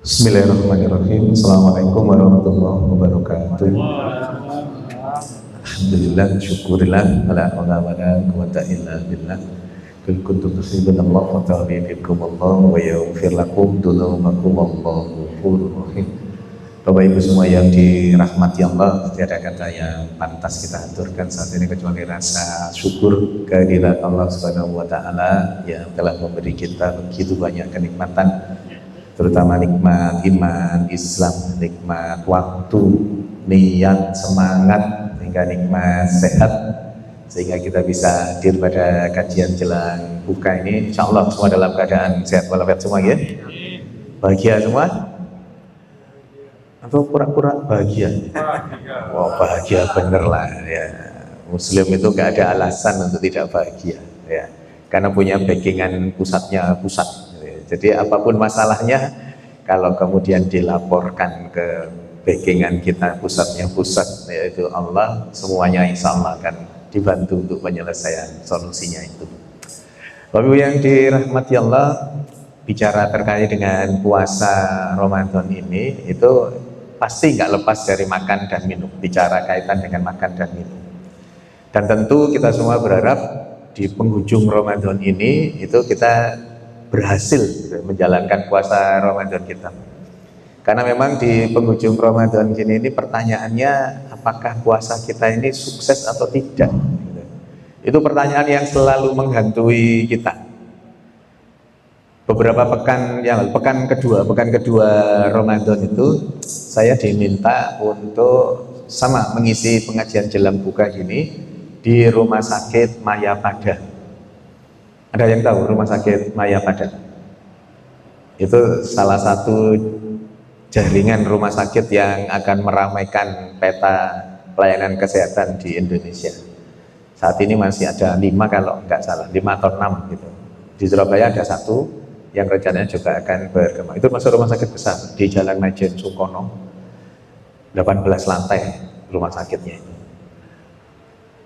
Bismillahirrahmanirrahim. Assalamualaikum warahmatullahi wabarakatuh. Alhamdulillah, syukurillah, ala wala quwata illa billah. Kul kuntum tuhibbuna Allah fattabi'ukum Allah wa yaghfir lakum dzunubakum wallahu ghafurur rahim. Bapak Ibu semua yang dirahmati Allah, tiada kata yang pantas kita aturkan saat ini kecuali rasa syukur kehadirat Allah Subhanahu wa taala yang telah memberi kita begitu banyak kenikmatan, terutama nikmat iman, Islam, nikmat waktu, niat, semangat, hingga nikmat sehat, sehingga kita bisa hadir pada kajian jelang buka ini. Insya Allah semua dalam keadaan sehat walafiat semua ya. Bahagia semua? Atau pura-pura bahagia? Wah, bahagia bener lah ya. Muslim itu gak ada alasan untuk tidak bahagia ya, karena punya backingan pusatnya pusat. Jadi apapun masalahnya, kalau kemudian dilaporkan ke backingan kita pusatnya pusat, yaitu Allah, semuanya insya Allah akan dibantu untuk penyelesaian solusinya itu. Bapak Ibu yang dirahmati Allah, bicara terkait dengan puasa Ramadan ini, itu pasti nggak lepas dari makan dan minum, bicara kaitan dengan makan dan minum. Dan tentu kita semua berharap di penghujung Ramadan ini, itu kita berhasil menjalankan puasa Ramadan kita. Karena memang di penghujung Ramadan ini pertanyaannya, apakah puasa kita ini sukses atau tidak? Itu pertanyaan yang selalu menghantui kita. Beberapa pekan kedua Ramadan itu saya diminta untuk sama mengisi pengajian jelang buka ini di Rumah Sakit Mayapada. Ada yang tahu Rumah Sakit Mayapada? Itu salah satu jaringan rumah sakit yang akan meramaikan peta pelayanan kesehatan di Indonesia. Saat ini masih ada 5 kalau nggak salah, 5 atau 6 gitu. Di Surabaya ada 1 yang rencananya juga akan berkembang. Itu masuk rumah sakit besar di Jalan Majen Sukono, 18 lantai rumah sakitnya itu.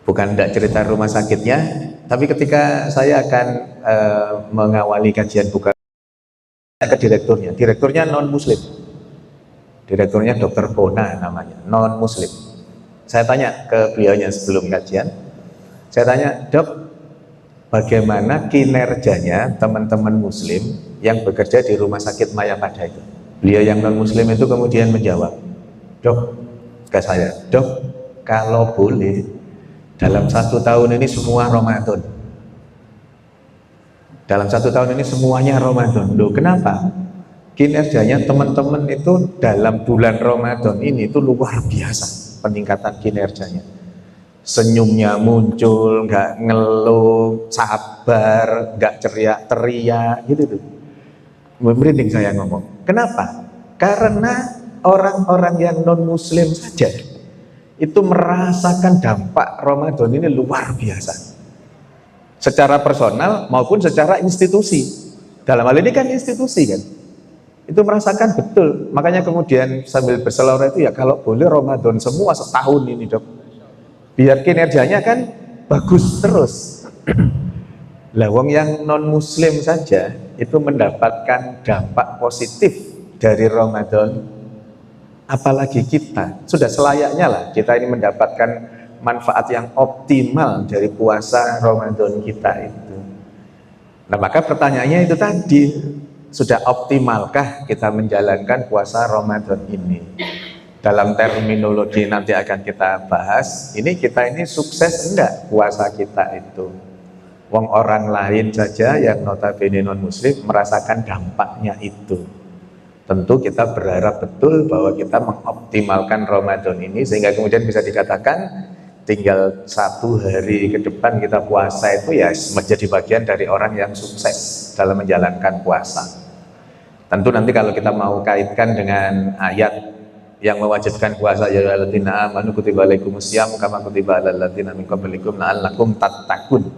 Bukan tidak cerita rumah sakitnya, tapi ketika saya akan mengawali kajian buka ke direkturnya non muslim, direkturnya Dr. Bona namanya, non muslim. Saya tanya ke beliaunya sebelum kajian, saya tanya, Dok, bagaimana kinerjanya teman-teman muslim yang bekerja di Rumah Sakit Mayapada itu? Beliau yang non muslim itu kemudian menjawab, Dok, ke saya, Dok, kalau boleh dalam 1 tahun ini semua Ramadan. Dalam 1 tahun ini semuanya Ramadan. Loh, kenapa? Kinerjanya teman-teman itu dalam bulan Ramadan ini itu luar biasa peningkatan kinerjanya. Senyumnya muncul, nggak ngeluh, sabar, nggak teriak-teriak gitu tuh. Merinding saya ngomong. Kenapa? Karena orang-orang yang non muslim saja itu merasakan dampak Ramadan ini luar biasa, secara personal maupun secara institusi. Dalam hal ini kan institusi kan, itu merasakan betul. Makanya kemudian sambil berselawat itu, ya kalau boleh Ramadan semua setahun ini, Dok, biar kinerjanya kan bagus terus. Lah wong yang non muslim saja itu mendapatkan dampak positif dari Ramadan, apalagi kita. Sudah selayaknya lah kita ini mendapatkan manfaat yang optimal dari puasa Ramadan kita itu. Nah, maka pertanyaannya itu tadi, sudah optimalkah kita menjalankan puasa Ramadan ini? Dalam terminologi nanti akan kita bahas, ini kita ini sukses enggak puasa kita itu? Wong orang lain saja yang notabene non muslim merasakan dampaknya itu. Tentu kita berharap betul bahwa kita mengoptimalkan Ramadan ini sehingga kemudian bisa dikatakan tinggal 1 hari ke depan kita puasa itu ya menjadi bagian dari orang yang sukses dalam menjalankan puasa. Tentu nanti kalau kita mau kaitkan dengan ayat yang mewajibkan puasa, ya ayyuhalladzina amanu kutiba alaikumussyam kama kutiba alal ladzina min qablikum la'allakum tattaqun.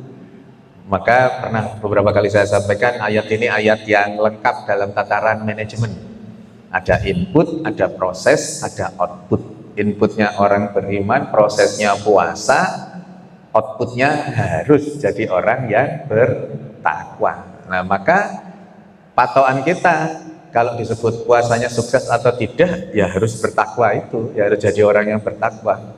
Maka pernah beberapa kali saya sampaikan, ayat ini ayat yang lengkap dalam tataran manajemen. Ada input, ada proses, ada output. Inputnya orang beriman, prosesnya puasa, outputnya harus jadi orang yang bertakwa. Nah, maka patokan kita kalau disebut puasanya sukses atau tidak, ya harus bertakwa itu, ya harus jadi orang yang bertakwa.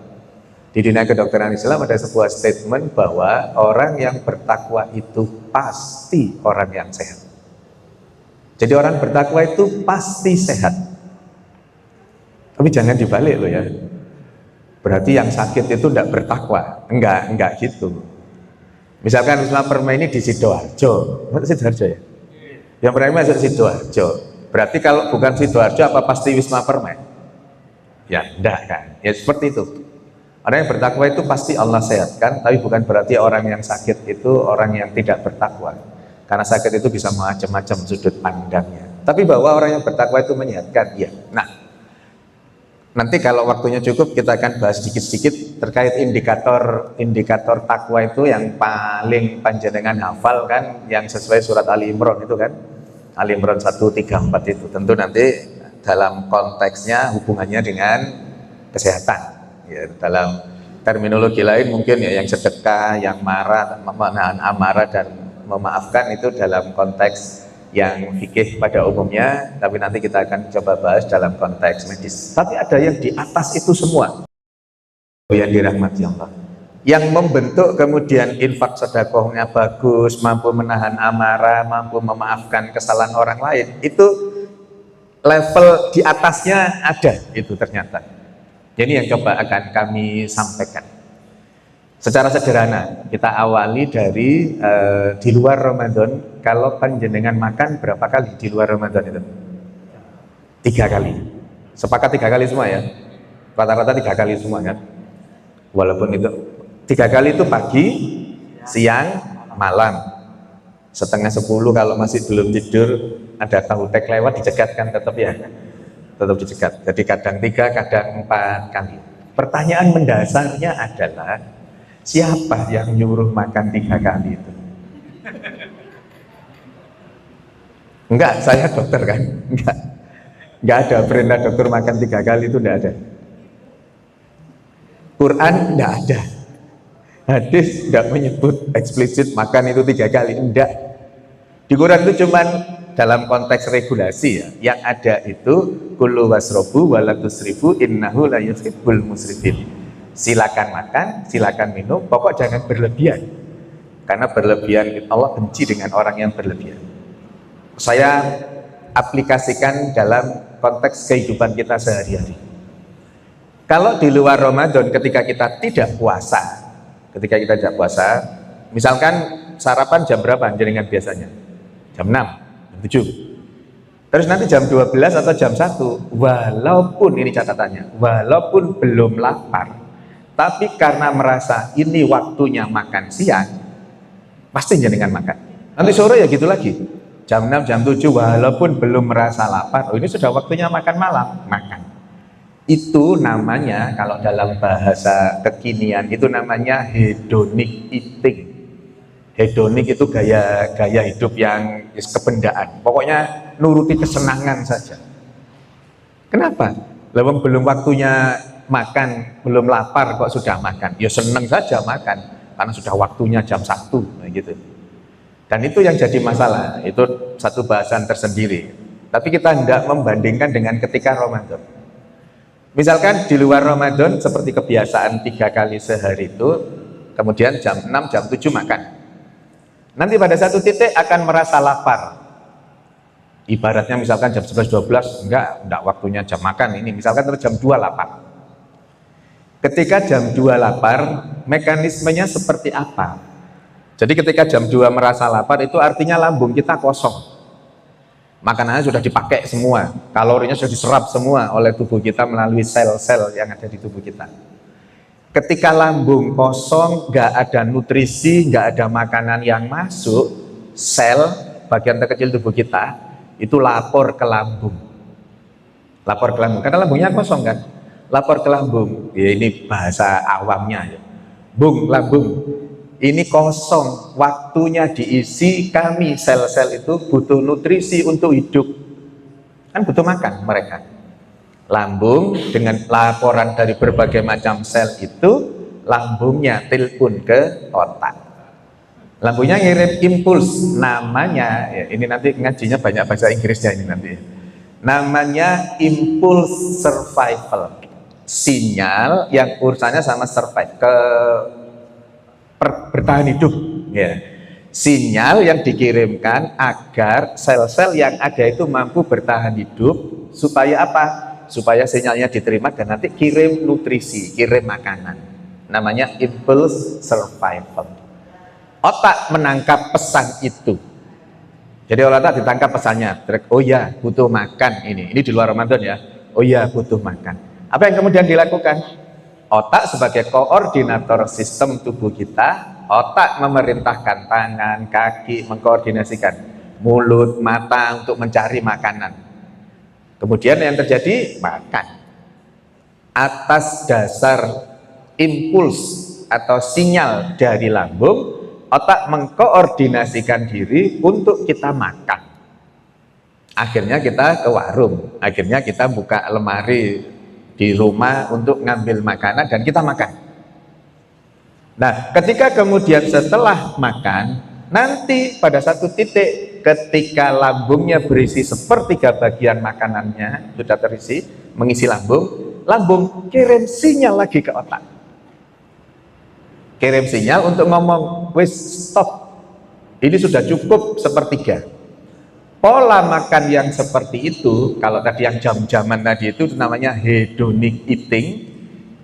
Di dunia kedokteran Islam ada sebuah statement bahwa orang yang bertakwa itu pasti orang yang sehat. Jadi orang bertakwa itu pasti sehat. Tapi jangan dibalik loh ya. Berarti yang sakit itu tidak bertakwa. Enggak gitu. Misalkan Wisma Permai ini di Sidoarjo. Sidoarjo ya? Yang pertama masuk Sidoarjo. Berarti kalau bukan Sidoarjo apa pasti Wisma Permai? Ya enggak kan. Ya seperti itu. Orang yang bertakwa itu pasti Allah sehatkan, tapi bukan berarti orang yang sakit itu orang yang tidak bertakwa. Karena sakit itu bisa macam-macam sudut pandangnya. Tapi bahwa orang yang bertakwa itu menyehatkan, ya. Nah, nanti kalau waktunya cukup kita akan bahas sedikit-sedikit terkait indikator takwa itu yang paling panjenengan hafal kan, yang sesuai surat Ali Imran itu kan. Ali Imran 134 itu. Tentu nanti dalam konteksnya hubungannya dengan kesehatan. Ya, dalam terminologi lain mungkin ya yang sedekah, yang marah, menahan amarah dan memaafkan itu dalam konteks yang fikih pada umumnya, tapi nanti kita akan coba bahas dalam konteks medis. Tapi ada yang di atas itu semua yang dirahmati Allah, yang membentuk kemudian infak sedekahnya bagus, mampu menahan amarah, mampu memaafkan kesalahan orang lain, itu level di atasnya ada itu ternyata. Ini yang coba akan kami sampaikan secara sederhana. Kita awali dari di luar Ramadan. Kalau panjenengan makan berapa kali di luar Ramadan itu? 3 kali. Sepakat 3 kali semua ya? Rata-rata 3 kali semua kan? Walaupun itu 3 kali itu pagi, siang, malam. Setengah 10 kalau masih belum tidur, ada tahu tek lewat dicegat kan tetap ya? Tetap dicegat. Jadi kadang 3, kadang 4 kali. Pertanyaan mendasarnya adalah siapa yang nyuruh makan 3 kali itu? Enggak, saya dokter kan? Enggak ada perintah dokter makan 3 kali itu, enggak ada. Quran enggak ada. Hadis enggak menyebut eksplisit makan itu 3 kali, enggak. Di Quran itu cuman dalam konteks regulasi ya, yang ada itu kulu wasrobu walatusrifu innahu la yuhibbul musrifin. Silakan makan, silakan minum, pokok jangan berlebihan. Karena berlebihan Allah benci dengan orang yang berlebihan. Saya aplikasikan dalam konteks kehidupan kita sehari-hari. Kalau di luar Ramadan ketika kita tidak puasa, misalkan sarapan jam berapa jenengan biasanya? Jam 6. 7. Terus nanti jam 12 atau jam 1, walaupun ini catatannya, walaupun belum lapar, tapi karena merasa ini waktunya makan siang, pasti jenengan makan. Nanti sore ya gitu lagi, jam 6, jam 7, walaupun belum merasa lapar, oh ini sudah waktunya makan malam, makan. Itu namanya, kalau dalam bahasa kekinian, itu namanya hedonic eating. Hedonik itu gaya hidup yang kebendaan. Pokoknya nuruti kesenangan saja. Kenapa? Lawang belum waktunya makan, belum lapar kok sudah makan. Ya seneng saja makan karena sudah waktunya jam 1 gitu. Dan itu yang jadi masalah. Itu satu bahasan tersendiri. Tapi kita tidak membandingkan dengan ketika Ramadan. Misalkan di luar Ramadan seperti kebiasaan 3 kali sehari itu, kemudian jam 6, jam 7 makan. Nanti pada satu titik akan merasa lapar. Ibaratnya misalkan jam 11-12, enggak waktunya jam makan ini. Misalkan terus jam 2 lapar. Ketika jam 2 lapar, mekanismenya seperti apa? Jadi ketika jam 2 merasa lapar, itu artinya lambung kita kosong. Makanannya sudah dipakai semua, kalorinya sudah diserap semua oleh tubuh kita melalui sel-sel yang ada di tubuh kita. Ketika lambung kosong, nggak ada nutrisi, nggak ada makanan yang masuk, sel bagian terkecil tubuh kita itu lapor ke lambung. Lapor ke lambung, karena lambungnya kosong kan. Lapor ke lambung, ya ini bahasa awamnya ya. Bung, lambung, ini kosong, waktunya diisi, kami sel-sel itu butuh nutrisi untuk hidup. Kan butuh makan mereka. Lambung dengan laporan dari berbagai macam sel itu, lambungnya telepon ke otak. Lambungnya ngirim impuls, namanya, ya ini nanti ngajinya banyak bahasa Inggrisnya ini nanti. Namanya impuls survival. Sinyal yang urusannya sama survive, bertahan hidup ya. Sinyal yang dikirimkan agar sel-sel yang ada itu mampu bertahan hidup supaya apa? Supaya sinyalnya diterima dan nanti kirim nutrisi, kirim makanan. Namanya impulse survival. Otak menangkap pesan itu. Jadi otak ditangkap pesannya. Oh ya, butuh makan ini. Ini di luar Ramadan ya. Oh ya, butuh makan. Apa yang kemudian dilakukan? Otak sebagai koordinator sistem tubuh kita, otak memerintahkan tangan, kaki, mengkoordinasikan mulut, mata untuk mencari makanan. Kemudian yang terjadi, makan. Atas dasar impuls atau sinyal dari lambung, otak mengkoordinasikan diri untuk kita makan. Akhirnya kita ke warung, akhirnya kita buka lemari di rumah untuk ngambil makanan dan kita makan. Nah, ketika kemudian setelah makan, nanti pada satu titik ketika lambungnya berisi sepertiga bagian makanannya sudah terisi, mengisi lambung, lambung kirim sinyal lagi ke otak. Kirim sinyal untuk ngomong, wis stop, ini sudah cukup sepertiga. Pola makan yang seperti itu, kalau tadi yang jam-jaman tadi itu namanya hedonic eating.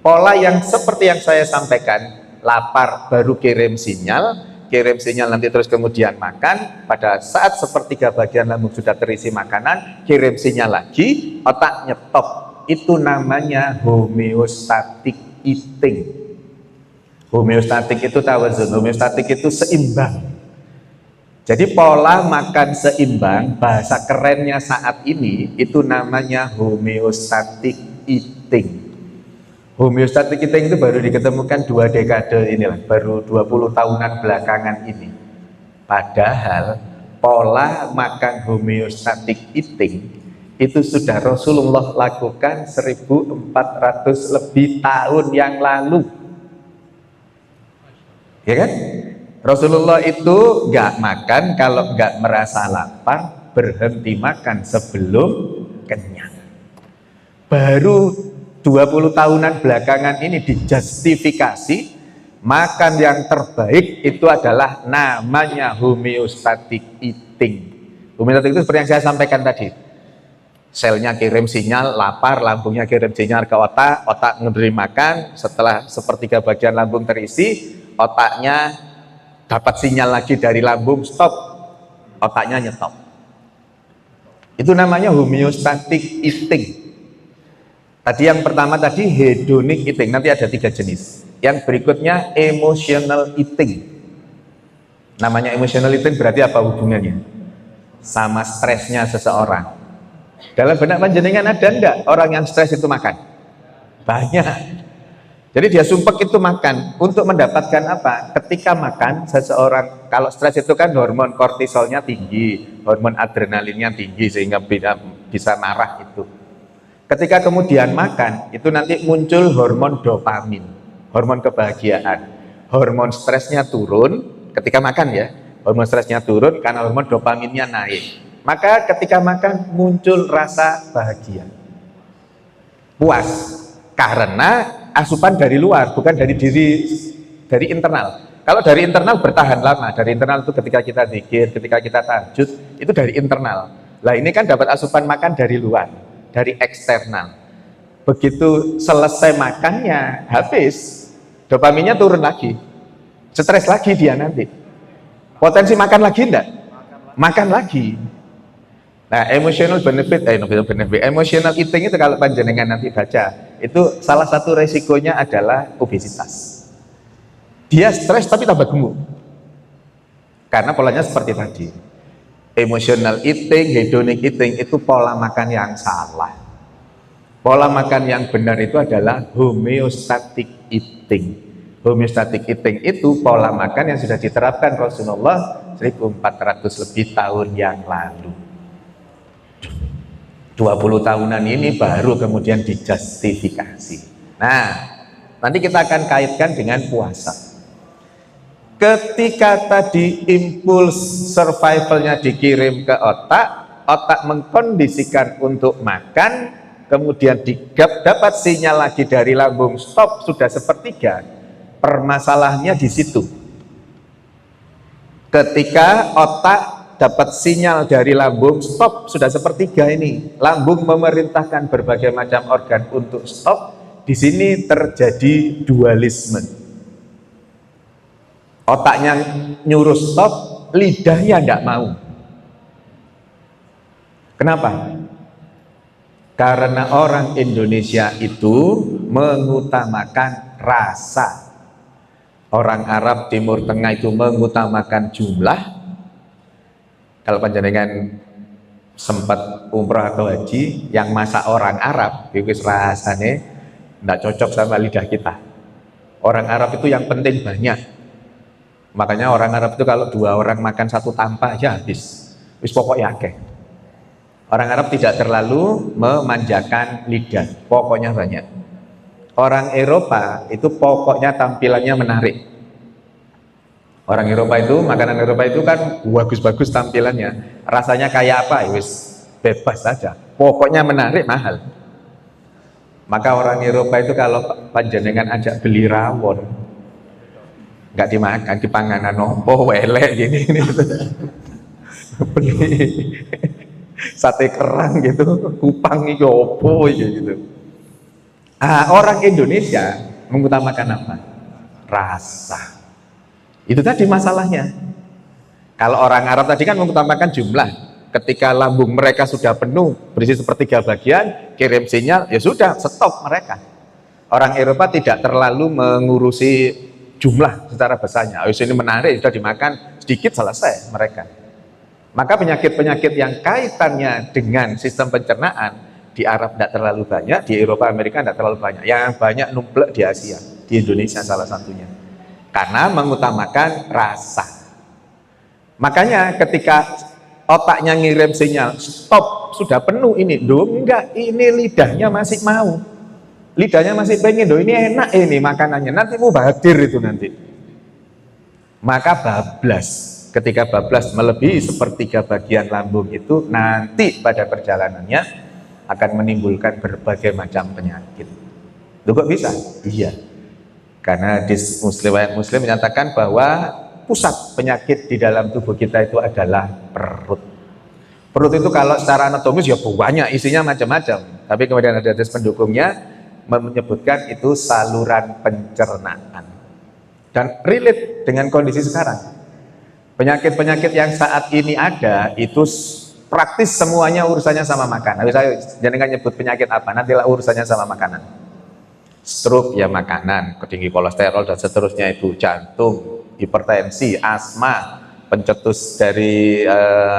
Pola yang seperti yang saya sampaikan, lapar baru kirim sinyal nanti terus kemudian makan. Pada saat sepertiga bagian lambung sudah terisi makanan, kirim sinyal lagi, otak nyetop. Itu namanya homeostatic eating. Homeostatik itu tawazun, homeostatik itu seimbang. Jadi pola makan seimbang, bahasa kerennya saat ini itu namanya homeostatic eating. Homeostatic eating itu baru diketemukan 2 dekade inilah, baru 20 tahunan belakangan ini. Padahal pola makan homeostatic eating itu sudah Rasulullah lakukan 1400 lebih tahun yang lalu. Ya kan? Rasulullah itu nggak makan kalau nggak merasa lapar, berhenti makan sebelum kenyang. Baru 20 tahunan belakangan ini dijustifikasi makan yang terbaik itu adalah namanya homeostatic eating. Homeostatic itu seperti yang saya sampaikan tadi. Selnya kirim sinyal lapar, lambungnya kirim sinyal ke otak, otak memberi makan, setelah sepertiga bagian lambung terisi, otaknya dapat sinyal lagi dari lambung, stop, otaknya nyetop. Itu namanya homeostatic eating. Tadi yang pertama tadi hedonic eating, nanti ada 3 jenis. Yang berikutnya emotional eating. Namanya emotional eating berarti apa hubungannya? Sama stresnya seseorang. Dalam benak panjenengan ada enggak orang yang stres itu makan? Banyak. Jadi dia sumpek itu makan untuk mendapatkan apa? Ketika makan seseorang, kalau stres itu kan hormon kortisolnya tinggi, hormon adrenalinnya tinggi sehingga bisa marah itu. Ketika kemudian makan, itu nanti muncul hormon dopamin, hormon kebahagiaan. Hormon stresnya turun ketika makan ya, hormon stresnya turun karena hormon dopaminnya naik. Maka ketika makan muncul rasa bahagia, puas, karena asupan dari luar, bukan dari diri, dari internal. Kalau dari internal bertahan lama, dari internal itu ketika kita zikir, ketika kita tahajud, itu dari internal. Lah ini kan dapat asupan makan dari luar, dari eksternal. Begitu selesai makannya, habis, dopaminnya turun lagi, stres lagi dia nanti. Potensi makan lagi enggak? Makan lagi. Nah, emotional eating itu kalau panjenengan nanti baca, itu salah satu resikonya adalah obesitas. Dia stres tapi tambah gemuk. Karena polanya seperti tadi. Emotional eating, hedonic eating itu pola makan yang salah. Pola makan yang benar itu adalah homeostatic eating. Homeostatic eating itu pola makan yang sudah diterapkan Rasulullah 1400 lebih tahun yang lalu. 20 tahunan ini baru kemudian dijustifikasi. Nah, nanti kita akan kaitkan dengan puasa. Ketika tadi impuls survivalnya dikirim ke otak, otak mengkondisikan untuk makan, kemudian dapat sinyal lagi dari lambung stop sudah sepertiga. Permasalahannya di situ. Ketika otak dapat sinyal dari lambung stop sudah sepertiga ini, lambung memerintahkan berbagai macam organ untuk stop. Di sini terjadi dualisme. Otaknya nyuruh stop, lidahnya tidak mau. Kenapa? Karena orang Indonesia itu mengutamakan rasa. Orang Arab Timur Tengah itu mengutamakan jumlah. Kalau panjenengan sempat umrah atau haji, yang masak orang Arab itu rasanya tidak cocok sama lidah kita. Orang Arab itu yang penting banyak. Makanya orang Arab itu kalau 2 orang makan 1 tampah aja habis. Wis pokoknya akeh. Orang Arab tidak terlalu memanjakan lidah, pokoknya banyak. Orang Eropa itu pokoknya tampilannya menarik. Orang Eropa itu, makanan Eropa itu kan bagus-bagus tampilannya. Rasanya kayak apa? Wis bebas saja. Pokoknya menarik, mahal. Maka orang Eropa itu kalau panjenengan ajak beli rawon, nggak dimakan, dipanganan nopo, welek gini. Beli sate kerang gitu, kupang itu opo gitu. Orang Indonesia mengutamakan apa? Rasa. Itu tadi masalahnya. Kalau orang Arab tadi kan mengutamakan jumlah. Ketika lambung mereka sudah penuh, berisi sepertiga bagian, kirim sinyal, ya sudah, stop mereka. Orang Eropa tidak terlalu mengurusi jumlah secara besarnya. Ini menarik, sudah dimakan, sedikit selesai mereka. Maka penyakit-penyakit yang kaitannya dengan sistem pencernaan di Arab tidak terlalu banyak, di Eropa, Amerika tidak terlalu banyak. Yang banyak numplek di Asia, di Indonesia salah satunya. Karena mengutamakan rasa. Makanya ketika otaknya ngirim sinyal stop, sudah penuh ini, enggak, ini lidahnya masih mau, lidahnya masih pengen, ini enak ini makanannya, nanti mau bahadir itu nanti. Maka bablas, ketika bablas melebihi sepertiga bagian lambung itu, nanti pada perjalanannya akan menimbulkan berbagai macam penyakit. Itu kok bisa? Iya, karena hadis Muslim menyatakan bahwa pusat penyakit di dalam tubuh kita itu adalah perut. Perut itu kalau secara anatomis ya banyak, isinya macam-macam. Tapi kemudian ada hadis pendukungnya menyebutkan itu saluran pencernaan. Dan relate dengan kondisi sekarang. Penyakit-penyakit yang saat ini ada itu praktis semuanya urusannya sama makanan. Saya jangan nyebut penyakit apa, nantilah urusannya sama makanan. Stroke ya makanan, tinggi kolesterol dan seterusnya itu, jantung, hipertensi, asma, pencetus dari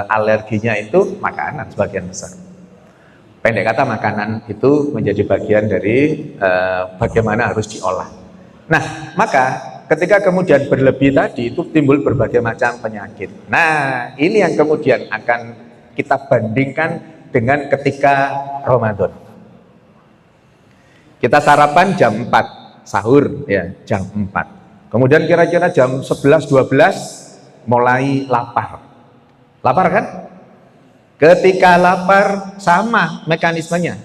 alerginya itu makanan sebagian besar. Pendek kata makanan itu menjadi bagian dari bagaimana harus diolah. Nah, maka ketika kemudian berlebih tadi itu timbul berbagai macam penyakit. Nah, ini yang kemudian akan kita bandingkan dengan ketika Ramadan. Kita sarapan jam 4, sahur ya jam 4. Kemudian kira-kira jam 11-12 mulai lapar. Lapar kan? Ketika lapar sama mekanismenya.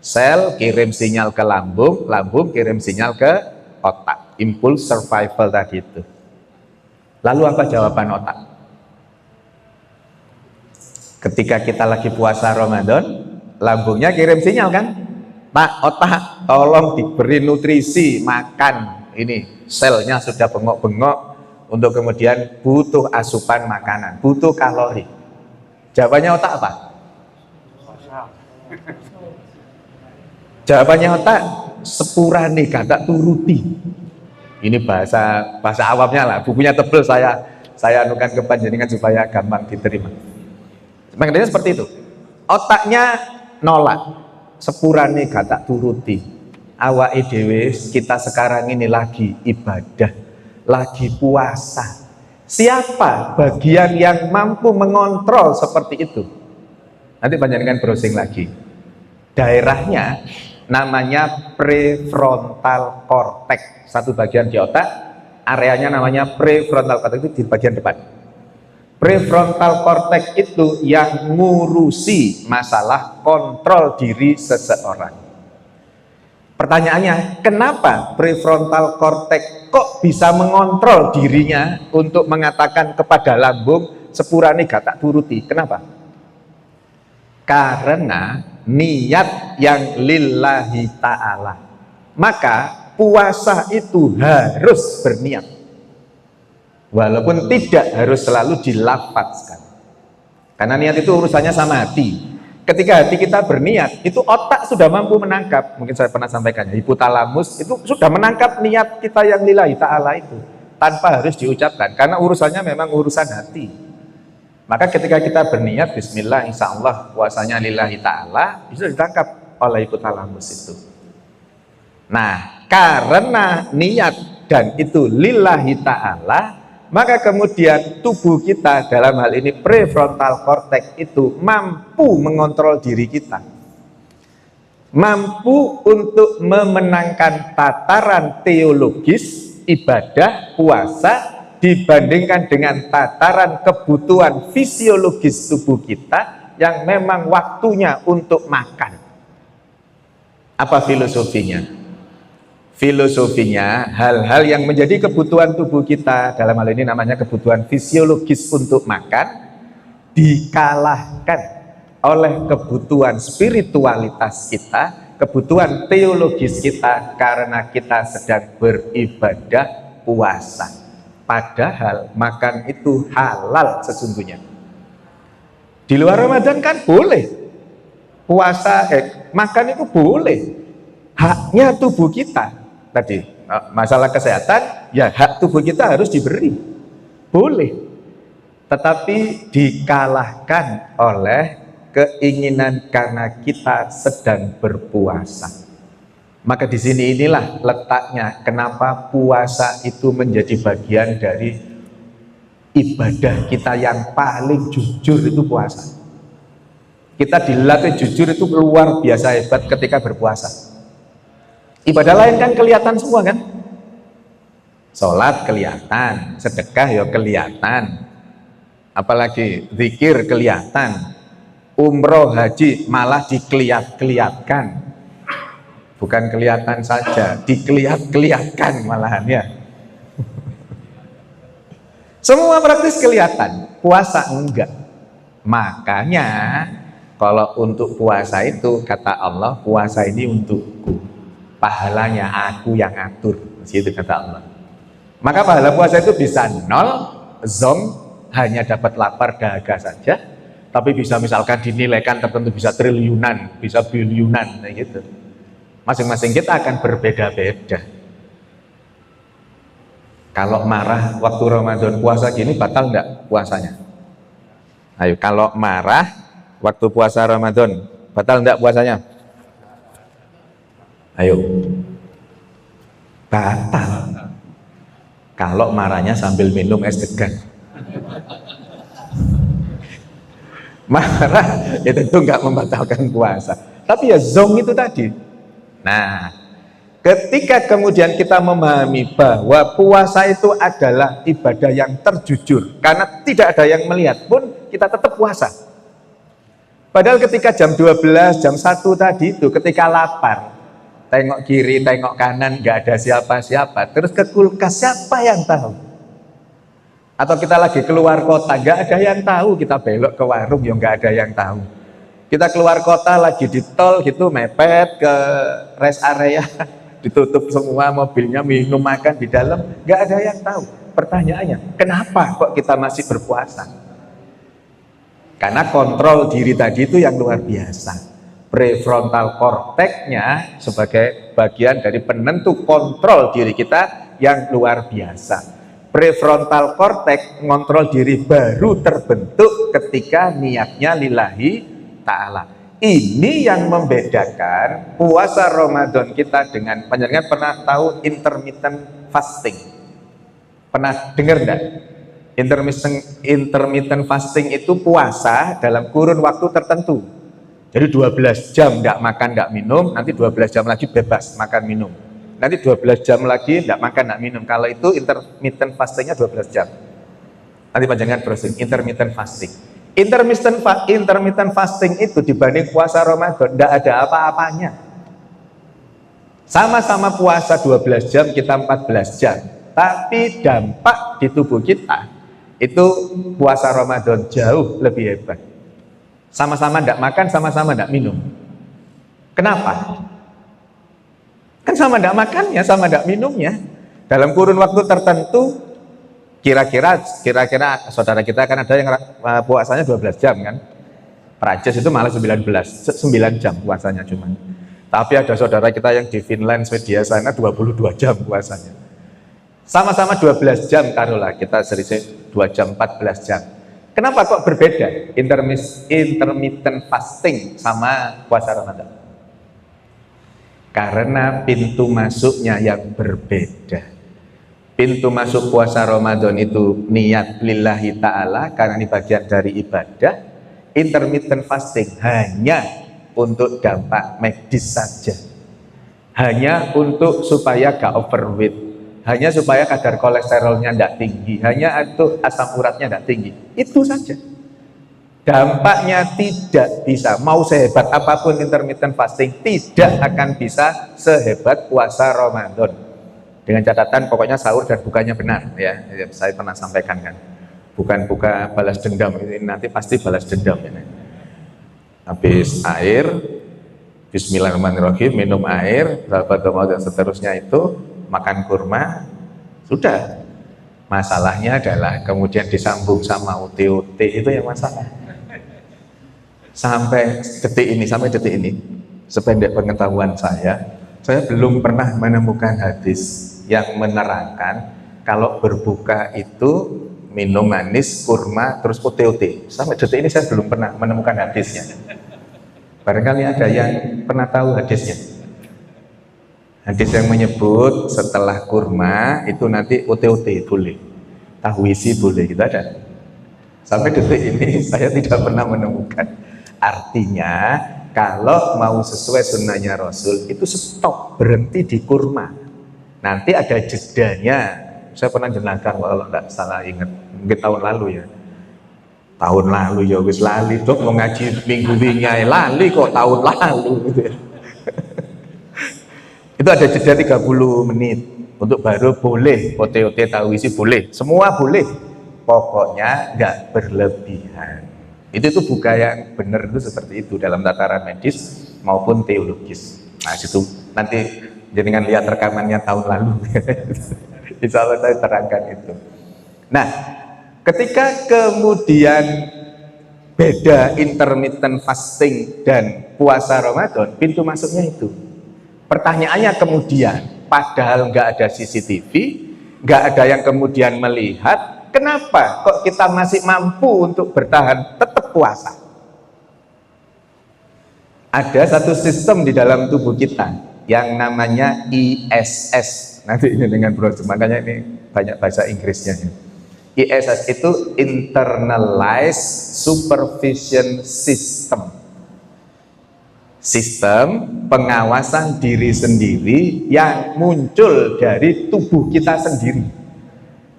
Sel kirim sinyal ke lambung, lambung kirim sinyal ke otak. Impuls survival tadi itu. Lalu apa jawaban otak? Ketika kita lagi puasa Ramadan, lambungnya kirim sinyal kan? Pak, otak tolong diberi nutrisi, makan. Ini selnya sudah bengok-bengok untuk kemudian butuh asupan makanan, butuh kalori. Jawabannya otak apa? Jawabannya otak sepurane gak turuti. Ini bahasa awamnya lah, bukunya tebel, saya anukan ke panjenengan supaya gampang diterima. Makanya seperti itu. Otaknya nolak, sepurane gak turuti. Awake dhewe kita sekarang ini lagi ibadah, lagi puasa. Siapa bagian yang mampu mengontrol seperti itu? Nanti panjenengan browsing lagi. Daerahnya namanya prefrontal cortex, satu bagian di otak, areanya namanya prefrontal cortex, itu di bagian depan. Prefrontal cortex itu yang ngurusi masalah kontrol diri seseorang. Pertanyaannya, kenapa prefrontal cortex kok bisa mengontrol dirinya untuk mengatakan kepada lambung, sepurane gak tak turuti? Kenapa? Karena niat yang lillahi ta'ala. Maka puasa itu harus berniat, walaupun tidak harus selalu dilafazkan, karena niat itu urusannya sama hati. Ketika hati kita berniat, itu otak sudah mampu menangkap. Mungkin saya pernah sampaikan, hipotalamus itu sudah menangkap niat kita yang lillahi ta'ala itu tanpa harus diucapkan, karena urusannya memang urusan hati. Maka ketika kita berniat bismillah, insya Allah puasanya lillahi ta'ala, bisa ditangkap oleh hipotalamus itu. Nah, karena niat dan itu lillahi ta'ala, maka kemudian tubuh kita, dalam hal ini prefrontal cortex itu mampu mengontrol diri kita, mampu untuk memenangkan tataran teologis ibadah puasa dibandingkan dengan tataran kebutuhan fisiologis tubuh kita yang memang waktunya untuk makan. Apa filosofinya? Filosofinya, hal-hal yang menjadi kebutuhan tubuh kita, dalam hal ini namanya kebutuhan fisiologis untuk makan, dikalahkan oleh kebutuhan spiritualitas kita, kebutuhan teologis kita, karena kita sedang beribadah puasa. Padahal makan itu halal sesungguhnya. Di luar Ramadan kan boleh puasa, makan itu boleh, haknya tubuh kita. Tadi masalah kesehatan, ya hak tubuh kita harus diberi, boleh, tetapi dikalahkan oleh keinginan karena kita sedang berpuasa. Maka di sini inilah letaknya kenapa puasa itu menjadi bagian dari ibadah kita yang paling jujur, itu puasa. Kita dilatih jujur itu luar biasa hebat ketika berpuasa. Ibadah lain kan kelihatan semua kan, sholat kelihatan, sedekah ya kelihatan, apalagi zikir kelihatan, umroh haji malah dikeliat-keliatkan, bukan kelihatan saja, dikeliat-keliatkan malahan ya. Semua praktis kelihatan, puasa enggak. Makanya kalau untuk puasa itu kata Allah, puasa ini untukku, pahalanya aku yang atur, gitu kata Allah. Maka pahala puasa itu bisa 0, zom, hanya dapat lapar dahaga saja, tapi bisa misalkan dinilaikan tertentu bisa triliunan, bisa biliunan, kayak gitu. Masing-masing kita akan berbeda-beda. Kalau marah waktu Ramadan puasa gini batal enggak puasanya? Ayo, kalau marah waktu puasa Ramadan batal enggak puasanya? Ayo, batal. Kalau marahnya sambil minum es degan, marah ya tentu nggak membatalkan puasa. Tapi ya zong itu tadi. Nah, ketika kemudian kita memahami bahwa puasa itu adalah ibadah yang terjujur, karena tidak ada yang melihat pun kita tetap puasa. Padahal ketika jam 12, jam 1 tadi itu ketika lapar, tengok kiri, tengok kanan, nggak ada siapa-siapa, terus ke kulkas, siapa yang tahu? Atau kita lagi keluar kota, nggak ada yang tahu, kita belok ke warung, yang nggak ada yang tahu. Kita keluar kota lagi di tol gitu, mepet ke rest area, ditutup semua mobilnya, minum makan di dalam, nggak ada yang tahu. Pertanyaannya, kenapa kok kita masih berpuasa? Karena kontrol diri tadi itu yang luar biasa. Prefrontal cortex-nya sebagai bagian dari penentu kontrol diri kita yang luar biasa. Prefrontal cortex mengontrol diri baru terbentuk ketika niatnya lillahi ta'ala. Ini yang membedakan puasa Ramadan kita dengan, panjenengan pernah tahu intermittent fasting? Pernah dengar enggak? Intermittent fasting itu puasa dalam kurun waktu tertentu. Jadi 12 jam nggak makan, nggak minum, nanti 12 jam lagi bebas makan minum. Nanti 12 jam lagi nggak makan, nggak minum. Kalau itu intermittent fastingnya 12 jam. Nanti panjangan browsing intermittent fasting. Intermittent fasting itu dibanding puasa Ramadan tidak ada apa-apanya. Sama-sama puasa 12 jam, kita 14 jam. Tapi dampak di tubuh kita itu puasa Ramadan jauh lebih hebat. Sama-sama tidak makan, sama-sama tidak minum. Kenapa? Kan sama tidak makannya, sama tidak minumnya. Dalam kurun waktu tertentu, kira-kira saudara kita kan ada yang puasanya 12 jam kan. Prancis itu malah 9 jam puasanya cuma. Tapi ada saudara kita yang di Finland, Swedia sana 22 jam puasanya. Sama-sama 12 jam taruhlah, kita selisih 2 jam, 14 jam. Kenapa kok berbeda intermittent fasting sama puasa Ramadan? Karena pintu masuknya yang berbeda. Pintu masuk puasa Ramadan itu niat lillahi ta'ala, karena ini bagian dari ibadah. Intermittent fasting hanya untuk dampak medis saja, hanya untuk supaya gak overweight, hanya supaya kadar kolesterolnya tidak tinggi, hanya untuk asam uratnya tidak tinggi. Itu saja. Dampaknya tidak bisa, mau sehebat apapun intermittent fasting tidak akan bisa sehebat puasa Ramadan. Dengan catatan pokoknya sahur dan bukanya benar ya. Saya pernah sampaikan kan. Bukan buka balas dendam, ini nanti pasti balas dendam ini. Habis air, bismillahirrahmanirrahim, minum air, dan seterusnya itu makan kurma, sudah. Masalahnya adalah kemudian disambung sama UT-UT, itu yang masalah. Sampai detik ini, sependek pengetahuan saya belum pernah menemukan hadis yang menerangkan kalau berbuka itu minum manis, kurma, terus UT-UT. Sampai detik ini saya belum pernah menemukan hadisnya. Barangkali ada yang pernah tahu hadisnya. Hadis yang menyebut setelah kurma itu nanti UT-UT boleh, tahwisi boleh, gitu ada. Sampai detik ini saya tidak pernah menemukan. Artinya kalau mau sesuai sunnahnya Rasul itu stop, berhenti di kurma. Nanti ada jedanya. Saya pernah jelaskan kalau tidak salah ingat, mungkin tahun lalu ya. Tahun lalu ya wis lali dok, mau ngaji minggu wingi lali kok tahun lalu gitu ya. Itu ada jeda 30 menit untuk baru boleh OT-OT tahwisi boleh, semua boleh. Pokoknya nggak berlebihan. Itu buka yang benar itu seperti itu dalam tataran medis maupun teologis. Nah situ nanti jangan lihat rekamannya tahun lalu. Insya Allah saya terangkan itu. Nah, ketika kemudian beda intermittent fasting dan puasa Ramadan, pintu masuknya itu. Pertanyaannya kemudian, padahal nggak ada CCTV, nggak ada yang kemudian melihat, kenapa kok kita masih mampu untuk bertahan tetap puasa? Ada satu sistem di dalam tubuh kita yang namanya ISS. Nanti ini dengan brosur, makanya ini banyak bahasa Inggrisnya. ISS itu Internalized Supervision System. Sistem pengawasan diri sendiri yang muncul dari tubuh kita sendiri.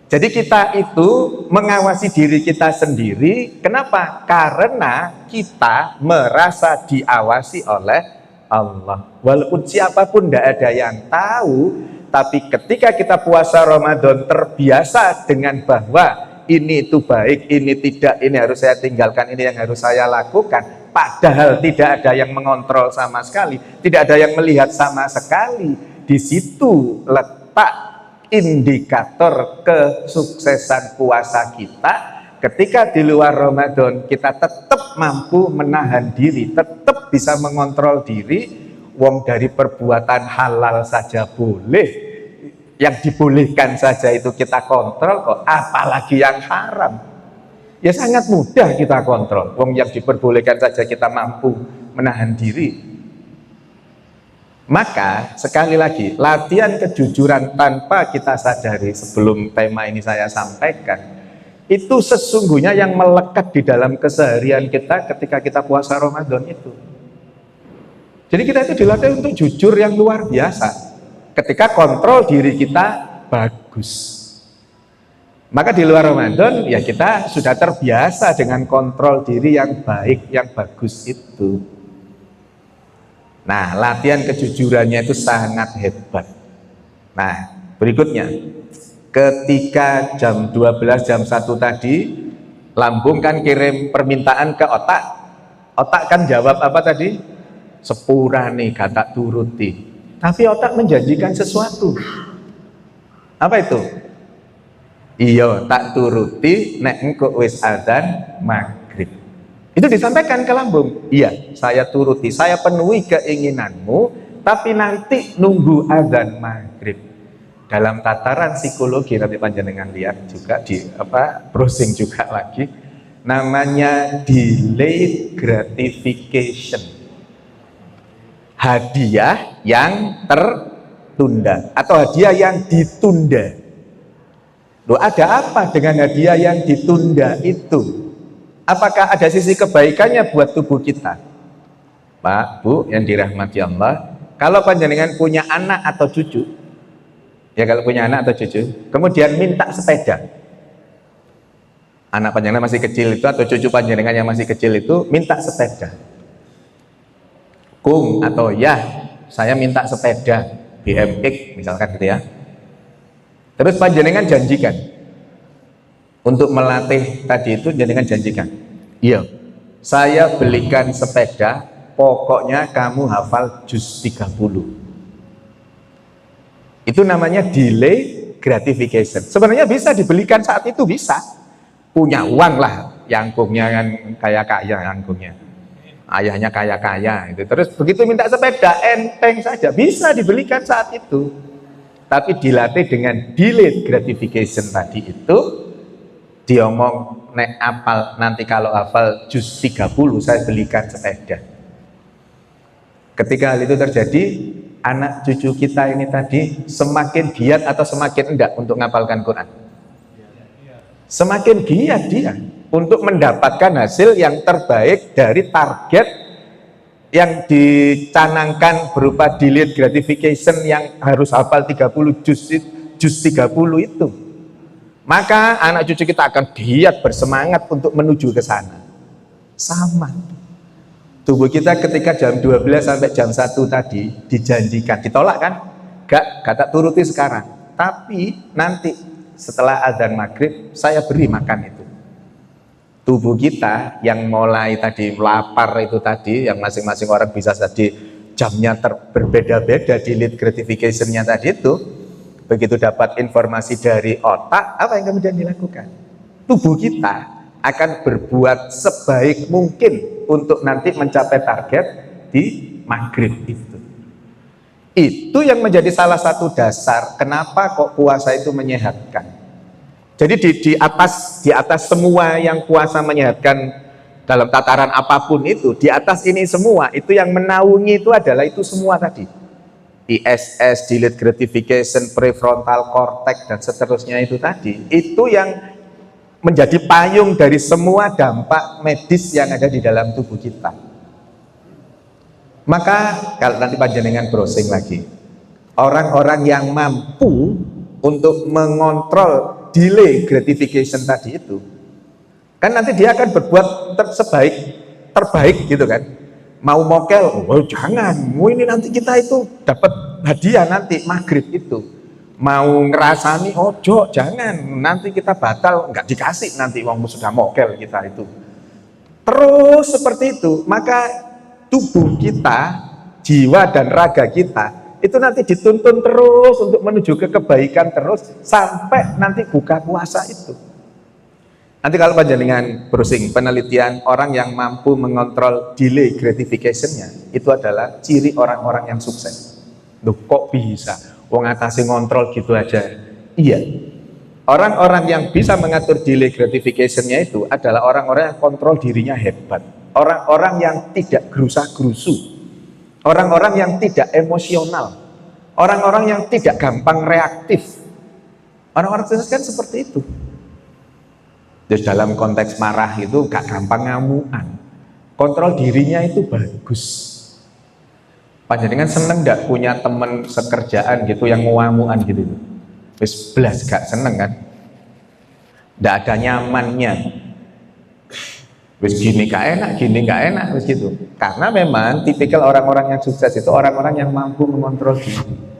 Jadi kita itu mengawasi diri kita sendiri. Kenapa? Karena kita merasa diawasi oleh Allah. Walaupun siapapun tidak ada yang tahu, tapi ketika kita puasa Ramadan terbiasa dengan bahwa ini itu baik, ini tidak, ini harus saya tinggalkan, ini yang harus saya lakukan. Padahal tidak ada yang mengontrol sama sekali, tidak ada yang melihat sama sekali. Di situ letak indikator kesuksesan puasa kita. Ketika di luar Ramadan kita tetap mampu menahan diri, tetap bisa mengontrol diri. Wong dari perbuatan halal saja boleh, yang dibolehkan saja itu kita kontrol kok, apalagi yang haram. Ya sangat mudah kita kontrol. Wong yang diperbolehkan saja kita mampu menahan diri. Maka sekali lagi, latihan kejujuran tanpa kita sadari, sebelum tema ini saya sampaikan, itu sesungguhnya yang melekat di dalam keseharian kita ketika kita puasa Ramadan itu. Jadi kita itu dilatih untuk jujur yang luar biasa ketika kontrol diri kita bagus. Maka di luar Ramadan ya kita sudah terbiasa dengan kontrol diri yang baik, yang bagus itu. Nah, latihan kejujurannya itu sangat hebat. Nah, berikutnya, ketika jam 12, jam 1 tadi, lambung kan kirim permintaan ke otak. Otak kan jawab apa tadi? Sepurane gak tak turuti. Tapi otak menjanjikan sesuatu. Apa itu? Iya, tak turuti nek engko wis adzan maghrib. Itu disampaikan ke lambung. Iya, saya turuti, saya penuhi keinginanmu, tapi nanti nunggu adzan maghrib. Dalam tataran psikologi, nanti panjenengan lihat juga di browsing juga lagi, namanya delayed gratification. Hadiah yang tertunda atau hadiah yang ditunda. Loh, ada apa dengan hadiah yang ditunda itu? Apakah ada sisi kebaikannya buat tubuh kita? Pak, Bu, yang dirahmati Allah, kalau panjenengan punya anak atau cucu, ya kalau punya anak atau cucu, kemudian minta sepeda. Anak panjenengan masih kecil itu atau cucu panjenengan yang masih kecil itu minta sepeda. Kung atau ya, saya minta sepeda BMX misalkan gitu ya. Terus panjenengan janjikan untuk melatih tadi itu, panjenengan janjikan, iya, saya belikan sepeda, pokoknya kamu hafal juz 30. Itu namanya delay gratification. Sebenarnya bisa dibelikan saat itu, bisa. Punya uang lah, yangkungnya kan kaya-kaya, yangkungnya ayahnya kaya-kaya itu. Terus begitu minta sepeda, enteng saja, bisa dibelikan saat itu. Tapi dilatih dengan delayed gratification tadi itu, diomong nek apal, nanti kalau hafal juz 30 saya belikan sepeda. Ketika hal itu terjadi, anak cucu kita ini tadi semakin giat atau semakin enggak untuk ngapalkan Quran? Semakin giat dia untuk mendapatkan hasil yang terbaik dari target yang dicanangkan berupa delayed gratification yang harus hafal 30 juz 30 itu. Maka anak cucu kita akan giat bersemangat untuk menuju ke sana. Sama. Tubuh kita ketika jam 12 sampai jam 1 tadi dijanjikan, ditolak kan? Gak tak turuti sekarang. Tapi nanti setelah adzan maghrib saya beri makan itu. Tubuh kita yang mulai tadi lapar itu tadi, yang masing-masing orang bisa tadi jamnya berbeda-beda, delayed gratification-nya tadi itu, begitu dapat informasi dari otak, apa yang kemudian dilakukan? Tubuh kita akan berbuat sebaik mungkin untuk nanti mencapai target di maghrib itu. Itu yang menjadi salah satu dasar kenapa kok puasa itu menyehatkan. Jadi di atas semua yang puasa menyehatkan dalam tataran apapun itu, di atas ini semua, itu yang menaungi itu adalah itu semua tadi. ISS, delayed gratification, prefrontal cortex, dan seterusnya itu tadi. Itu yang menjadi payung dari semua dampak medis yang ada di dalam tubuh kita. Maka kalau nanti panjenengan browsing lagi, orang-orang yang mampu untuk mengontrol delay gratification tadi itu, kan nanti dia akan berbuat terbaik gitu kan. Mau mokel, oh jangan, ini nanti kita itu dapat hadiah nanti maghrib itu. Mau ngerasani, ojo jangan, nanti kita batal, nggak dikasih nanti wong sudah mokel kita itu. Terus seperti itu, maka tubuh kita, jiwa dan raga kita itu nanti dituntun terus untuk menuju ke kebaikan terus sampai nanti buka puasa itu. Nanti kalau panjenengan browsing penelitian orang yang mampu mengontrol delay gratification-nya, itu adalah ciri orang-orang yang sukses. Loh kok bisa? Wong atase ngontrol gitu aja. Iya. Orang-orang yang bisa mengatur delay gratification-nya itu adalah orang-orang yang kontrol dirinya hebat. Orang-orang yang tidak gerusa-gerusu. Orang-orang yang tidak emosional, orang-orang yang tidak gampang reaktif. Orang-orang sukses kan seperti itu. Jadi dalam konteks marah itu gak gampang ngamuan. Kontrol dirinya itu bagus. Panjenengan seneng gak punya teman sekerjaan gitu yang ngamuan gitu? Wis belas gak seneng kan? Tidak ada nyamannya. Wis gini gak enak, gini gak enak, wis gitu. Karena memang tipikal orang-orang yang sukses itu orang-orang yang mampu mengontrol diri.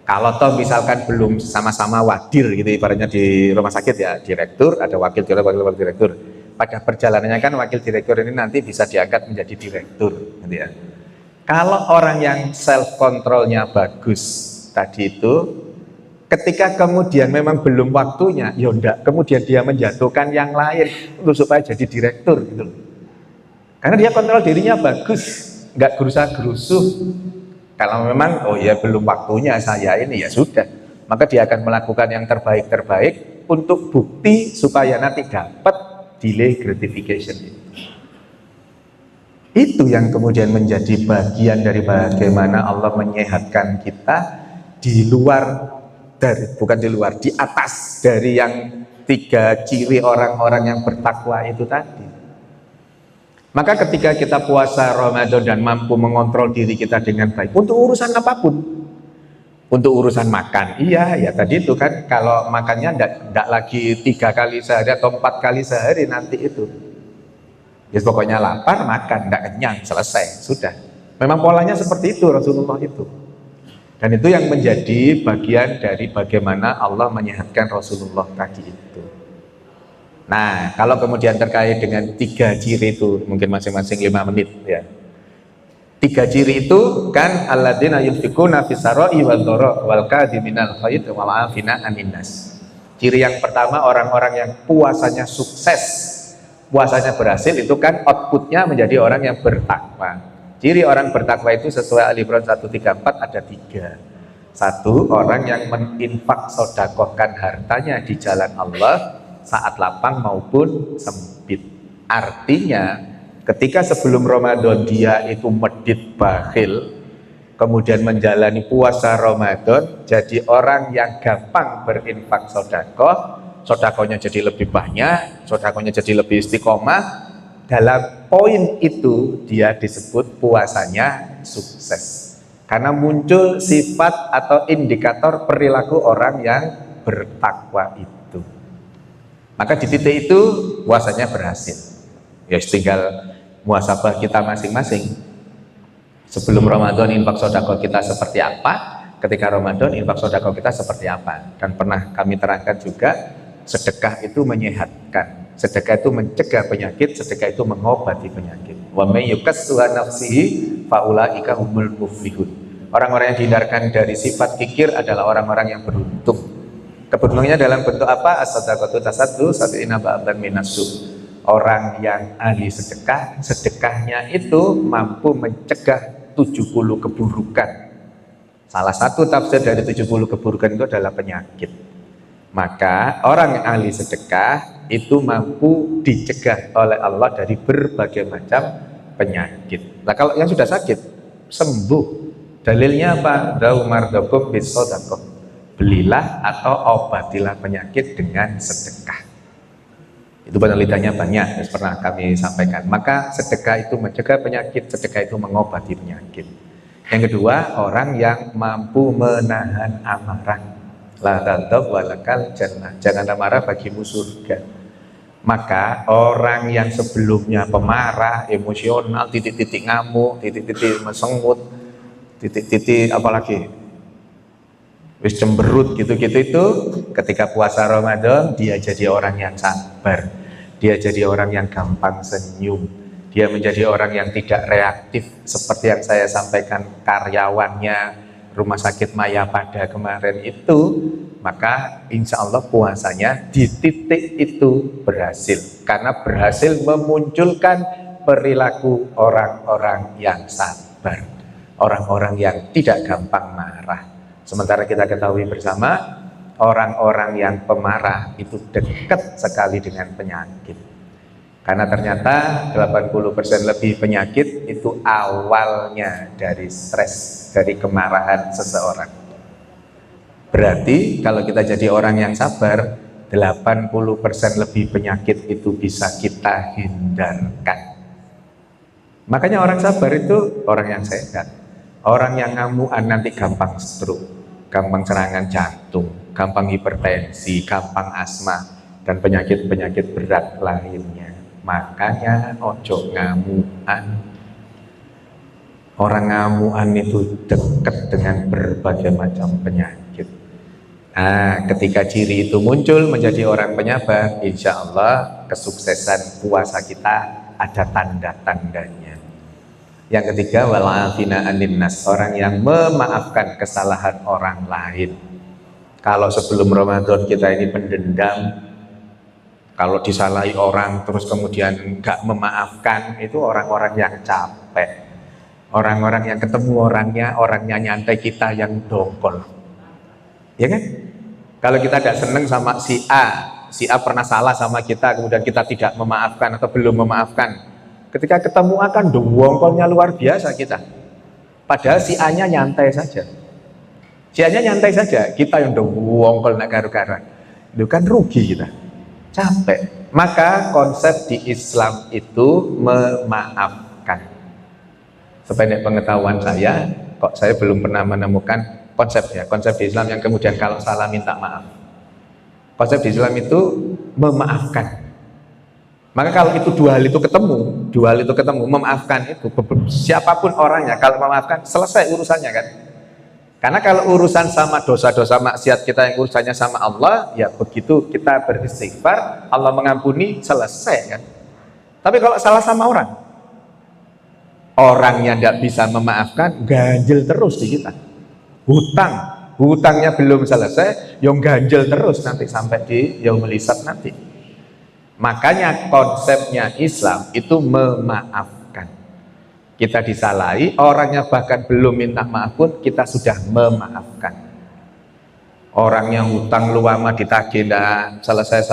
Kalau toh misalkan belum sama-sama wadir gitu, ibaratnya di rumah sakit ya, direktur, ada wakil direktur. Pada perjalanannya kan wakil direktur ini nanti bisa diangkat menjadi direktur, gitu ya. Kalau orang yang self controlnya bagus tadi itu, ketika kemudian memang belum waktunya, ya enggak, kemudian dia menjatuhkan yang lain untuk supaya jadi direktur gitu. Karena dia kontrol dirinya bagus, enggak gerusa-gerusuh. Kalau memang oh ya belum waktunya saya ini, ya sudah, maka dia akan melakukan yang terbaik untuk bukti supaya nanti dapat delay gratification itu yang kemudian menjadi bagian dari bagaimana Allah menyehatkan kita di luar dari, bukan di luar, di atas dari yang 3 ciri orang-orang yang bertakwa itu tadi. Maka ketika kita puasa Ramadan dan mampu mengontrol diri kita dengan baik untuk urusan apapun, untuk urusan makan, iya ya tadi itu kan, kalau makannya tidak lagi 3 kali sehari atau 4 kali sehari nanti itu, ya pokoknya lapar makan, tidak kenyang, selesai, sudah. Memang polanya seperti itu Rasulullah itu. Dan itu yang menjadi bagian dari bagaimana Allah menyehatkan Rasulullah tadi itu. Nah, kalau kemudian terkait dengan 3 ciri itu, mungkin masing-masing 5 menit ya. 3 ciri itu kan alladzina yunfiquna fis sarai wal dharra wal kadhiminal ghaidh wal 'afina 'anil nas. Ciri yang pertama, orang-orang yang puasanya sukses, puasanya berhasil, itu kan outputnya menjadi orang yang bertakwa. Ciri orang bertakwa itu sesuai Ali Imran 134 ada 3. 1, orang yang menginfak sodakohkan hartanya di jalan Allah saat lapang maupun sempit. Artinya ketika sebelum Ramadan dia itu medit bakhil, kemudian menjalani puasa Ramadan jadi orang yang gampang berinfak sodakoh, sodakohnya jadi lebih banyak, sodakohnya jadi lebih istiqomah. Dalam poin itu dia disebut puasanya sukses, karena muncul sifat atau indikator perilaku orang yang bertakwa itu. Maka di titik itu puasanya berhasil. Ya tinggal muhasabah kita masing-masing. Sebelum Ramadan infak sedekah kita seperti apa, ketika Ramadan infak sedekah kita seperti apa. Dan pernah kami terangkan juga, sedekah itu menyehatkan, sedekah itu mencegah penyakit, sedekah itu mengobati penyakit. Wa may yukassuha nafsihi faulaika humul muflihun. Orang-orang yang dihindarkan dari sifat kikir adalah orang-orang yang beruntung. Keberuntungannya dalam bentuk apa? As-sadaqatu tasaddu sab'ina ba'dan minassu. Orang yang ahli sedekah, sedekahnya itu mampu mencegah 70 keburukan. Salah satu tafsir dari 70 keburukan itu adalah penyakit. Maka orang yang ahli sedekah itu mampu dicegah oleh Allah dari berbagai macam penyakit. Nah kalau yang sudah sakit, sembuh. Dalilnya apa? Da'u mardakum bis-shadaqah. Belilah atau obatilah penyakit dengan sedekah. Itu penelitiannya banyak, pernah kami sampaikan. Maka sedekah itu mencegah penyakit, sedekah itu mengobati penyakit. Yang kedua, orang yang mampu menahan amarah. La taghdab walakal jannah. Jangan amarah bagimu surga. Maka orang yang sebelumnya pemarah, emosional, titik-titik ngamuk, titik-titik mesengut, titik-titik apalagi wis cemberut gitu-gitu, itu ketika puasa Ramadan dia jadi orang yang sabar, dia jadi orang yang gampang senyum, dia menjadi orang yang tidak reaktif seperti yang saya sampaikan karyawannya Rumah Sakit Maya pada kemarin itu. Maka insya Allah puasanya di titik itu berhasil, karena berhasil memunculkan perilaku orang-orang yang sabar, orang-orang yang tidak gampang marah. Sementara kita ketahui bersama, orang-orang yang pemarah itu dekat sekali dengan penyakit. Karena ternyata 80% lebih penyakit itu awalnya dari stres, dari kemarahan seseorang. Berarti kalau kita jadi orang yang sabar, 80% lebih penyakit itu bisa kita hindarkan. Makanya orang sabar itu orang yang sehat. Orang yang ngamuan nanti gampang stroke, gampang serangan jantung, gampang hipertensi, gampang asma. dan penyakit-penyakit berat lainnya. Makanya ojo ngamuan. Orang ngamuan itu dekat dengan berbagai macam penyakit. Nah, ketika ciri itu muncul menjadi orang penyabar, insya Allah kesuksesan puasa kita ada tanda-tandanya. Yang ketiga, wal'afina anin nas, orang yang memaafkan kesalahan orang lain. Kalau sebelum Ramadan kita ini pendendam, kalau disalahi orang terus kemudian nggak memaafkan, itu orang-orang yang capek. Orang-orang yang ketemu orangnya nyantai, kita yang dongkol. Ya kan? Kalau kita tidak seneng sama si A pernah salah sama kita, kemudian kita tidak memaafkan atau belum memaafkan. Ketika ketemu akan dongkolnya luar biasa kita. Padahal si A-nya nyantai saja. Si A-nya nyantai saja, kita yang dongkol nak garu-garu. Itu kan rugi kita. Capek. Maka konsep di Islam itu memaafkan. Sependek pengetahuan saya, kok saya belum pernah menemukan konsep di Islam yang kemudian kalau salah minta maaf. Konsep di Islam itu memaafkan. Maka kalau itu dua hal itu ketemu, memaafkan itu siapapun orangnya, kalau memaafkan selesai urusannya kan. Karena kalau urusan sama dosa-dosa maksiat kita yang urusannya sama Allah, ya begitu kita beristighfar, Allah mengampuni, selesai kan. Tapi kalau salah sama orangnya tidak bisa memaafkan, ganjel terus di kita. Hutangnya belum selesai, yang ganjel terus nanti sampai di yaumul hisab nanti. Makanya konsepnya Islam itu memaafkan. Kita disalahi, orangnya bahkan belum minta maaf pun kita sudah memaafkan. Orang yang hutang lu lama ditagih dan selesai,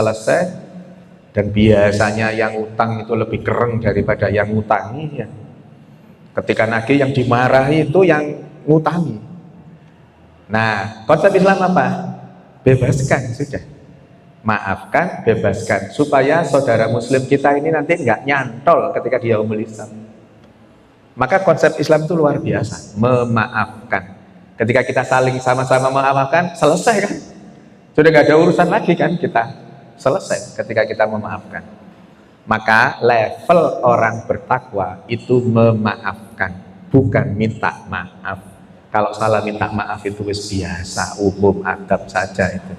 dan biasanya yang hutang itu lebih keren daripada yang ngutangi ya. Ketika nagih yang dimarahi itu yang ngutangi. Nah, konsep Islam apa? Bebaskan sudah. Maafkan, bebaskan, supaya saudara muslim kita ini nanti nggak nyantol ketika dia yaumul hisab. Maka konsep Islam itu luar biasa, memaafkan. Ketika kita saling sama-sama memaafkan, selesai kan? Sudah nggak ada urusan lagi kan kita, selesai ketika kita memaafkan. Maka level orang bertakwa itu memaafkan, bukan minta maaf. Kalau salah minta maaf itu biasa, umum, adab saja itu.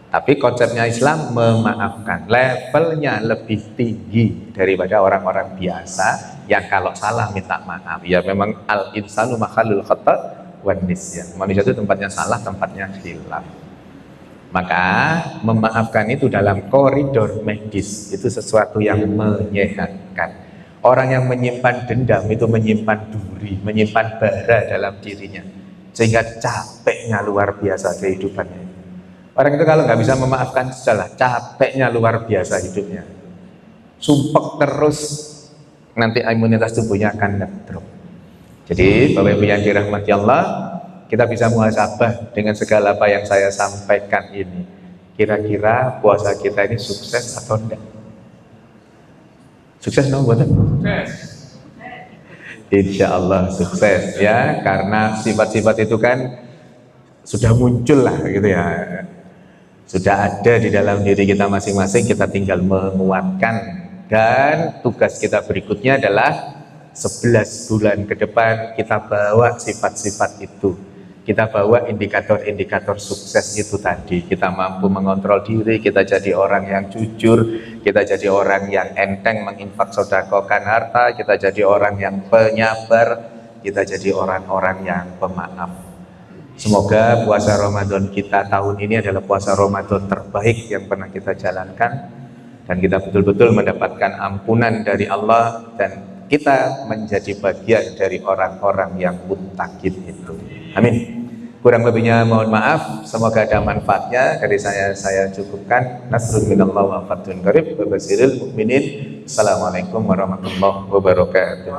Tapi konsepnya Islam memaafkan, levelnya lebih tinggi daripada orang-orang biasa yang kalau salah minta maaf. Ya memang al-insanu makhalul khata' wan nisyan. Manusia itu tempatnya salah, tempatnya khilaf. Maka memaafkan itu dalam koridor medis itu sesuatu yang menyehatkan. Orang yang menyimpan dendam itu menyimpan duri, menyimpan bara dalam dirinya, sehingga capeknya luar biasa kehidupannya. Orang itu kalau nggak bisa memaafkan, salah, capeknya luar biasa hidupnya, sumpek terus, nanti imunitas tubuhnya akan drop. Jadi Bapak Ibu yang dirahmati Allah, kita bisa muhasabah dengan segala apa yang saya sampaikan ini. Kira-kira puasa kita ini sukses atau enggak? Sukses dong buatan? Insya Allah sukses ya, karena sifat-sifat itu kan sudah muncul lah gitu ya. Sudah ada di dalam diri kita masing-masing, kita tinggal menguatkan. Dan tugas kita berikutnya adalah 11 bulan ke depan kita bawa sifat-sifat itu. Kita bawa indikator-indikator sukses itu tadi. Kita mampu mengontrol diri, kita jadi orang yang jujur, kita jadi orang yang enteng menginfak sedekahkan harta, kita jadi orang yang penyabar, kita jadi orang-orang yang pemaaf. Semoga puasa Ramadan kita tahun ini adalah puasa Ramadan terbaik yang pernah kita jalankan, dan kita betul-betul mendapatkan ampunan dari Allah, dan kita menjadi bagian dari orang-orang yang muttaqin itu. Amin. Kurang lebihnya mohon maaf, semoga ada manfaatnya. Dari saya cukupkan. Nasrun minallah wa fathun qarib wa basiril mu'minin. Assalamualaikum warahmatullahi wabarakatuh.